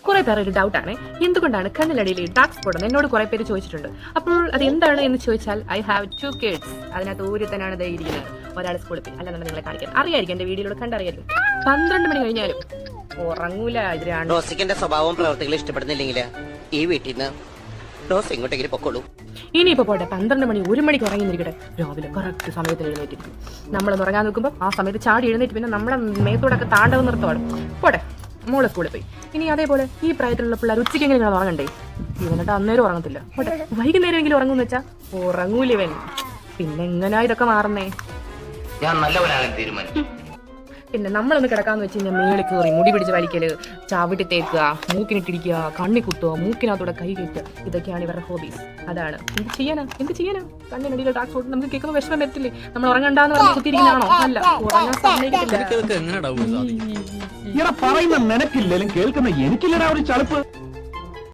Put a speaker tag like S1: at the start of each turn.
S1: കുറെ പേർ ഒരു ഡൗട്ടാണ്, എന്തുകൊണ്ടാണ് കണ്ണിലടിയിൽ ഡാർക്ക് സ്പോട്ട് എന്ന് എന്നോട് കുറെ പേര് ചോദിച്ചിട്ടുണ്ട്. അപ്പോൾ അത് എന്താണ് എന്ന് ചോദിച്ചാൽ, ഐ ഹാവ് 2 kids. അതിനകത്ത് ഒരുത്തനാണ് ഇരിക്കുന്നത്. ഒരാൾ സ്കൂളിൽ പോയി, അല്ലാതെ നിങ്ങളെ കാണിക്കാൻ അറിയായിരിക്കും, എന്റെ വീഡിയോയിലൂടെ കണ്ടറിയായിരിക്കും. 12 മണി കഴിഞ്ഞാലും ഉറങ്ങൂല.
S2: റോസിക്കിന്റെ സ്വഭാവവും പ്രവർത്തികളും ഇഷ്ടപ്പെടുന്നില്ലെങ്കിൽ ഈ വീട്ടിൽ നിന്ന് റോസ് ഇങ്ങോട്ടെങ്കിലും പൊക്കോളൂ.
S1: ഇനിയിപ്പോ പോട്ടെ, 12 മണി 1 മണിക്ക് ഉറങ്ങിയിരിക്കട്ടെ, രാവിലെ കറക്റ്റ് സമയത്ത് എഴുന്നേറ്റിരിക്കും. നമ്മളൊന്ന് ഉറങ്ങാൻ നോക്കുമ്പോൾ ആ സമയത്ത് ചാടി എഴുന്നേറ്റ് പിന്നെ നമ്മളെ മേത്തോടൊക്കെ താണ്ടവ് നിർത്തോളം പോട്ടെ. മോളെ സ്കൂളിൽ പോയി. ഇനി അതേപോലെ ഈ പ്രായത്തിലുള്ള പിള്ളേർ ഉച്ചയ്ക്ക് എങ്ങനെ ഉറങ്ങണ്ടേ? ഇവന്നിട്ട് അന്നേരം ഉറങ്ങത്തില്ല. പോട്ടെ, വൈകുന്നേരമെങ്കിലും ഉറങ്ങുമെന്ന് വെച്ചാൽ ഉറങ്ങൂല ഇവൻ. പിന്നെ എങ്ങനെയാ ഇതൊക്കെ മാറുന്നേ?
S3: ഞാൻ നല്ലവനാകാൻ തീരുമാനിച്ചു.
S1: പിന്നെ നമ്മളൊന്ന് കിടക്കാന്ന് വെച്ച് കഴിഞ്ഞാൽ മേളിൽ കയറി മുടി പിടിച്ച് വലിക്കല്, ചവിട്ടി തേക്കുക, മൂക്കിനിട്ടിരിക്കുക, കണ്ണി കുത്തുക, മൂക്കിനകത്തൂടെ കൈ കയറ്റുക, ഇതൊക്കെയാണ് ഇവരുടെ ഹോബീസ്. അതാണ്. എന്ത് ചെയ്യാനാ? കണ്ണിനടിയിലെ ഡാർക്ക് സ്പോട്ട് നമുക്ക് കേൾക്കുമ്പോൾ വിഷമം വരത്തില്ലേ? നമ്മൾ ഉറങ്ങണ്ടാന്ന് പറഞ്ഞ് കുത്തിയിരിക്കുന്നതാണോ? അല്ല, ഉറങ്ങാൻ സമ്മതിക്കത്തില്ല.
S4: പറയുന്ന നിനക്കില്ലേലും കേൾക്കുന്ന എനിക്കില്ലടാ ഒരു ചളുപ്പ്.